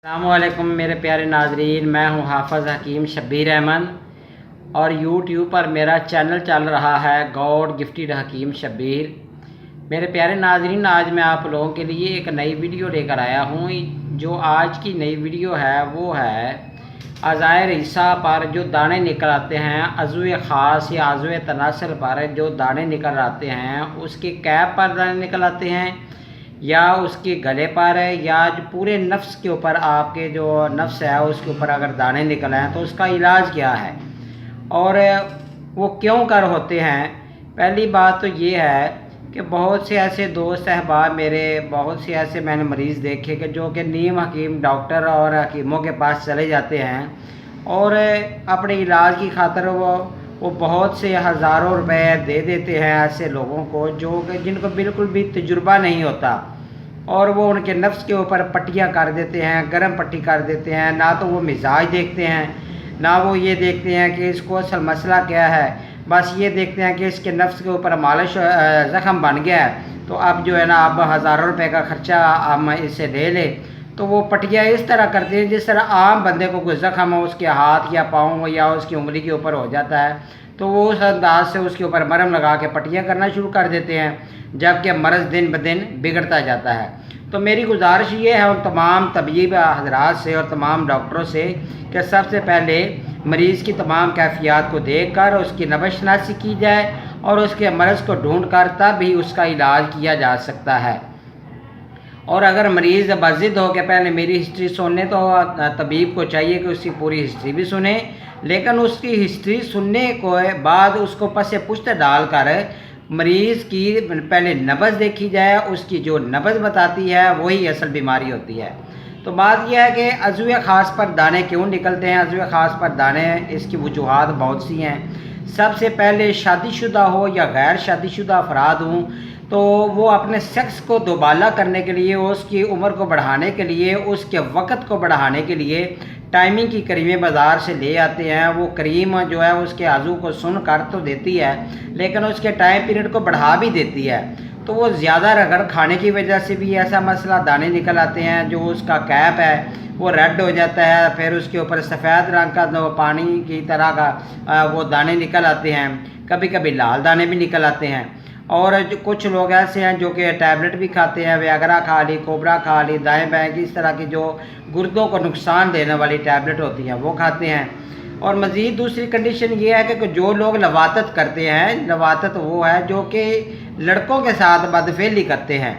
अस्सलामुअलैकुम मेरे प्यारे नाजरीन, मैं हूं हाफ़िज़ हकीम शब्बीर अहमद और यूट्यूब पर मेरा चैनल चल रहा है गॉड गिफ्टेड हकीम शब्बीर। मेरे प्यारे नाजरीन, आज मैं आप लोगों के लिए एक नई वीडियो लेकर आया हूं। जो आज की नई वीडियो है वो है अज़ायर ईसा पर जो दाने निकल आते हैं, अज़ुए ख़ास या अज़ुए तनासल पर जो दाने निकल आते हैं, उसके कैप पर दाने निकल आते हैं या उसके गले पर है या जो पूरे नफ्स के ऊपर, आपके जो नफ्स है उसके ऊपर अगर दाने निकल आए तो उसका इलाज क्या है और वो क्यों कर होते हैं। पहली बात तो ये है कि बहुत से ऐसे दोस्त अहबाब मेरे, बहुत से ऐसे मैंने मरीज़ देखे कि जो कि नीम हकीम डॉक्टर और हकीमों के पास चले जाते हैं और अपने इलाज की खातिर वो बहुत से हज़ारों रुपए दे देते हैं ऐसे लोगों को जो कि जिनको बिल्कुल भी तजुर्बा नहीं होता, और वो उनके नफ्स के ऊपर पट्टियाँ कर देते हैं, गर्म पट्टी कर देते हैं। ना तो वो मिजाज देखते हैं, ना वो ये देखते हैं कि इसको असल मसला क्या है, बस ये देखते हैं कि इसके नफ्स के ऊपर मालिश ज़ख़म बन गया है तो अब जो है ना अब हज़ारों रुपए का ख़र्चा हम इससे ले लें। तो वो पट्टियाँ इस तरह करते हैं जिस तरह आम बंदे को कोई ज़ख़म हो उसके हाथ या पाँव या उसकी उंगली के ऊपर हो जाता है तो वो उस अंदाज से उसके ऊपर मरहम लगा के पट्टियाँ करना शुरू कर देते हैं, जबकि मर्ज़ दिन ब दिन बिगड़ता जाता है। तो मेरी गुजारिश ये है उन तमाम तबीब हज़रात से और तमाम डॉक्टरों से कि सबसे पहले मरीज़ की तमाम कैफियत को देख कर उसकी नबशनासी की जाए और उसके मर्ज़ को ढूंढ कर तब भी उसका इलाज किया जा सकता है। और अगर मरीज़ बज़िद हो के पहले मेरी हिस्ट्री सुनने तो तबीब को चाहिए कि उसकी पूरी हिस्ट्री भी सुने, लेकिन उसकी हिस्ट्री सुनने को बाद उसको पसे पुश्त डाल कर मरीज़ की पहले नब्ज़ देखी जाए। उसकी जो नब्ज़ बताती है वही असल बीमारी होती है। तो बात यह है कि अज़ुए ख़ास पर दाने क्यों निकलते हैं। अज़ुए ख़ास पर दाने, इसकी वजूहात बहुत सी हैं। सबसे पहले शादीशुदा हो या गैर शादीशुदा अफराद हों तो वो अपने सेक्स को दोबाला करने के लिए, उसकी उम्र को बढ़ाने के लिए, उसके वक़्त को बढ़ाने के लिए टाइमिंग की क्रीमें बाज़ार से ले आते हैं। वो क्रीम जो है उसके आज़ू को सुन कर तो देती है लेकिन उसके टाइम पीरियड को बढ़ा भी देती है। तो वो ज़्यादा रगड़ खाने की वजह से भी ऐसा मसला दाने निकल आते हैं। जो उसका कैप है वो रेड हो जाता है, फिर उसके ऊपर सफ़ेद रंग का जो पानी की तरह का वो दाने निकल आते हैं, कभी कभी लाल दाने भी निकल आते हैं। और जो कुछ लोग ऐसे हैं जो कि टैबलेट भी खाते हैं, वियाग्रा खा ली, कोबरा खा ली, दाएं बाएं की इस तरह की जो गुर्दों को नुकसान देने वाली टैबलेट होती हैं वो खाते हैं। और मज़ीद दूसरी कंडीशन ये है कि जो लोग लवातत करते हैं, लवातत वो है जो कि लड़कों के साथ बदफेली करते हैं।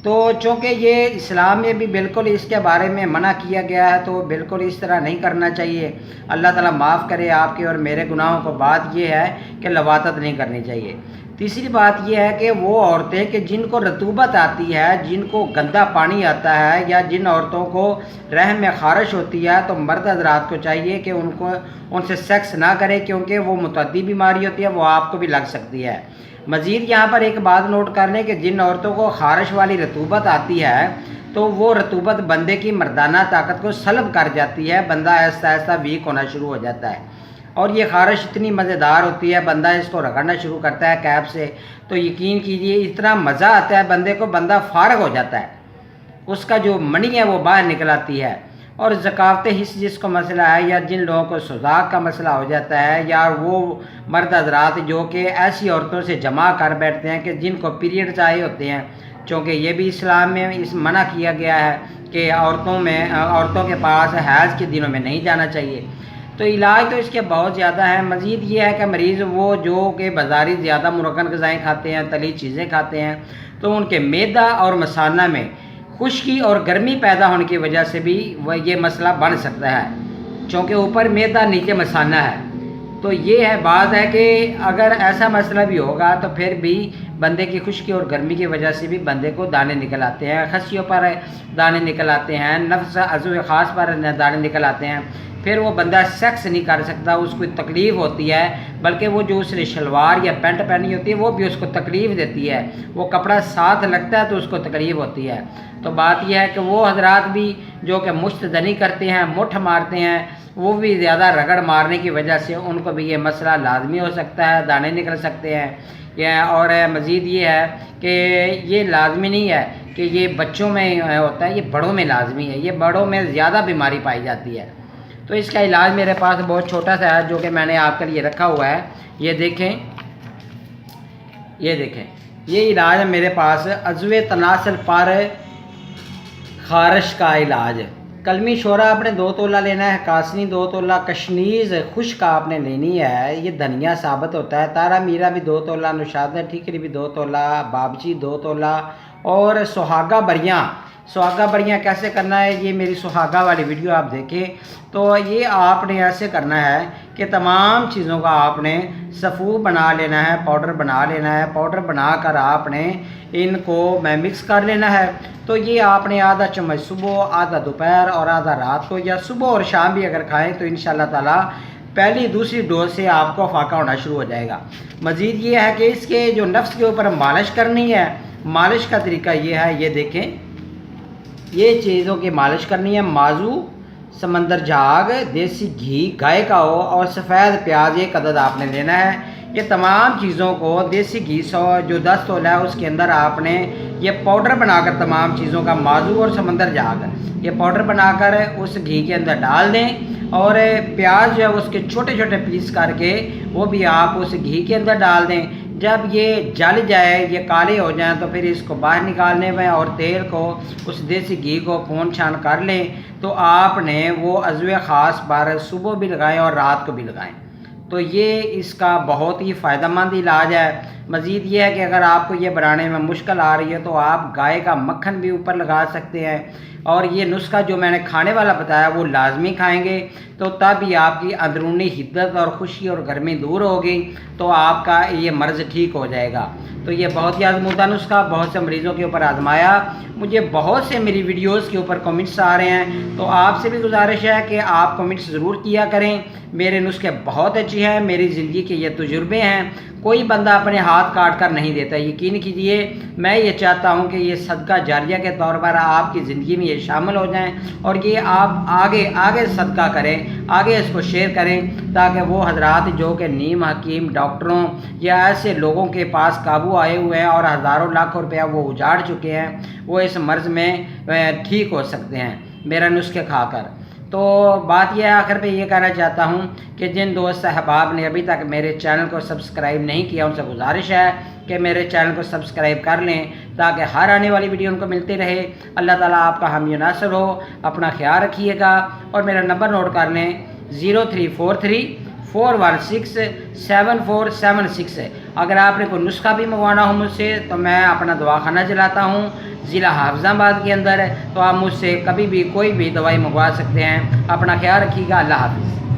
तो चूँकि ये इस्लाम में भी बिल्कुल इसके बारे में मना किया गया है तो बिल्कुल इस तरह नहीं करना चाहिए। अल्लाह ताला माफ़ करे आपके और मेरे गुनाहों को। बात ये है कि लवातत नहीं करनी चाहिए। तीसरी बात यह है कि वो औरतें कि जिनको रतूबत आती है, जिनको गंदा पानी आता है या जिन औरतों को रहम में ख़ारिश होती है तो मर्द हज़रात को चाहिए कि उनसे सेक्स ना करें क्योंकि वो मुतअद्दी बीमारी होती है, वो आपको भी लग सकती है। मज़ीद यहाँ पर एक बात नोट कर लें कि जिन औरतों को ख़ारिश वाली रतूबत आती है तो वो रतूबत बंदे की मर्दाना ताकत को सलब कर जाती है, बंदा आहिस्ता आहिस्ता वीक होना शुरू हो जाता है। और ये ख़ारिश इतनी मज़ेदार होती है, बंदा इसको रगड़ना शुरू करता है कैप से तो यकीन कीजिए इतना मज़ा आता है बंदे को, बंदा फारग हो जाता है, उसका जो मनी है वो बाहर निकल आती है। और ज़कावत हिस्स जिसको मसला है या जिन लोगों को सुजाक का मसला हो जाता है या वो मर्द हज़रात जो कि ऐसी औरतों से जमा कर बैठते हैं कि जिनको पीरियड्स आए होते हैं, चूँकि ये भी इस्लाम में इस मना किया गया है कि औरतों के पास हैज़ के दिनों में नहीं जाना चाहिए। तो इलाज तो इसके बहुत ज़्यादा है। मज़ीद ये है कि मरीज़ वो जो कि बाज़ारी ज़्यादा मुरक्कन ग़िज़ाएँ खाते हैं, तली चीज़ें खाते हैं तो उनके मैदा और मसाना में खुश्की और गर्मी पैदा होने की वजह से भी वह ये मसला बन सकता है, चूँकि ऊपर मैदा नीचे मसाना है। तो ये है बात है कि अगर ऐसा मसला भी होगा तो फिर भी बंदे की खुश्की और गर्मी की वजह से भी बंदे को दाने निकल आते हैं, खस्सियों पर दाने निकल आते हैं, नफ्स अज़ुए ख़ास पर दाने निकल आते हैं। फिर वो बंदा सेक्स नहीं कर सकता, उसको तकलीफ़ होती है, बल्कि वो जो उसने शलवार या पैंट पहनी होती है वो भी उसको तकलीफ़ देती है, वो कपड़ा साथ लगता है तो उसको तकलीफ़ होती है। तो बात यह है कि वो हजरात भी जो कि मुश्तदनी करते हैं, मुठ मारते हैं, वो भी ज़्यादा रगड़ मारने की वजह से उनको भी ये मसला लाजमी हो सकता है, दाने निकल सकते हैं। या और मज़ीद ये है कि ये लाजमी नहीं है کہ یہ بچوں میں ہوتا ہے، یہ بڑوں میں لازمی ہے، یہ بڑوں میں زیادہ بیماری پائی جاتی ہے۔ تو اس کا علاج میرے پاس بہت چھوٹا سا ہے جو کہ میں نے آپ کے لیے رکھا ہوا ہے۔ یہ دیکھیں یہ علاج ہے میرے پاس، عضو تناسل پر خارش کا علاج۔ کلمی شورا آپ نے 2 تولہ لینا ہے، کاسنی 2 تولہ، کشنیز خشک آپ نے لینی ہے، یہ دھنیا ثابت ہوتا ہے، تارا میرا بھی 2 تولہ، نشادر ٹھیکری بھی 2 تولہ، بابچی 2 تولہ، اور سہاگا بڑیاں کیسے کرنا ہے، یہ میری سہاگا والی ویڈیو آپ دیکھیں۔ تو یہ آپ نے ایسے کرنا ہے کہ تمام چیزوں کا آپ نے صفو بنا لینا ہے، پاؤڈر بنا لینا ہے، پاؤڈر بنا کر آپ نے ان کو مکس کر لینا ہے۔ تو یہ آپ نے آدھا چمچ صبح، آدھا دوپہر اور آدھا رات کو، یا صبح اور شام بھی اگر کھائیں تو انشاءاللہ تعالی پہلی دوسری ڈوز سے آپ کو فاقہ ہونا شروع ہو جائے گا۔ مزید یہ ہے کہ اس کے جو نفس کے اوپر مالش کرنی ہے، مالش کا طریقہ یہ ہے، یہ دیکھیں یہ چیزوں کی مالش کرنی ہے، مازو، سمندر جھاگ، دیسی گھی گائے کا ہو، اور سفید پیاز 1 عدد آپ نے لینا ہے۔ یہ تمام چیزوں کو دیسی گھی 100 جو 10 تولہ ہے اس کے اندر آپ نے یہ پاؤڈر بنا کر تمام چیزوں کا، مازو اور سمندر جھاگ، یہ پاؤڈر بنا کر اس گھی کے اندر ڈال دیں، اور پیاز جو ہے اس کے چھوٹے چھوٹے پیس کر کے وہ بھی آپ اس گھی کے اندر ڈال دیں۔ جب یہ جل جائے، یہ کالے ہو جائیں، تو پھر اس کو باہر نکالنے میں اور تیل کو، اس دیسی گھی کو پھون چھان کر لیں۔ تو آپ نے وہ عضو خاص پر صبح بھی لگائیں اور رات کو بھی لگائیں۔ تو یہ اس کا بہت ہی فائدہ مند علاج ہے۔ مزید یہ ہے کہ اگر آپ کو یہ بنانے میں مشکل آ رہی ہے تو آپ گائے کا مکھن بھی اوپر لگا سکتے ہیں، اور یہ نسخہ جو میں نے کھانے والا بتایا وہ لازمی کھائیں گے، تو تب ہی آپ کی اندرونی حدت اور خوشی اور گرمی دور ہوگی، تو آپ کا یہ مرض ٹھیک ہو جائے گا۔ تو یہ بہت ہی آزمودہ نسخہ، بہت سے مریضوں کے اوپر آزمایا، مجھے بہت سے میری ویڈیوز کے اوپر کمنٹس آ رہے ہیں، تو آپ سے بھی گزارش ہے کہ آپ کمنٹس ضرور کیا کریں۔ میرے نسخے بہت اچھی ہیں، میری زندگی کے یہ تجربے ہیں، کوئی بندہ اپنے ہاتھ کاٹ کر نہیں دیتا، یقین کیجئے۔ میں یہ چاہتا ہوں کہ یہ صدقہ جاریہ کے طور پر آپ کی زندگی میں یہ شامل ہو جائیں، اور یہ آپ آگے صدقہ کریں، آگے اس کو شیئر کریں، تاکہ وہ حضرات جو کہ نیم حکیم ڈاکٹروں یا ایسے لوگوں کے پاس قابو آئے ہوئے ہیں اور ہزاروں لاکھوں روپیہ وہ اجاڑ چکے ہیں، وہ اس مرض میں ٹھیک ہو سکتے ہیں میرا نسخے کھا کر۔ تو بات یہ ہے، آخر پہ یہ کہنا چاہتا ہوں کہ جن دوست احباب نے ابھی تک میرے چینل کو سبسکرائب نہیں کیا، ان سے گزارش ہے کہ میرے چینل کو سبسکرائب کر لیں، تاکہ ہر آنے والی ویڈیو ان کو ملتی رہے۔ اللہ تعالیٰ آپ کا حامی و ناصر ہو، اپنا خیال رکھیے گا، اور میرا نمبر نوٹ کر لیں 0343 416 7476 ہے۔ اگر آپ نے کوئی نسخہ بھی منگوانا ہو مجھ سے، تو میں اپنا دواخانہ چلاتا ہوں ضلع حافظ آباد کے اندر، تو آپ مجھ سے کبھی بھی کوئی بھی دوائی منگوا سکتے ہیں۔ اپنا خیال رکھیے گا، اللہ حافظ۔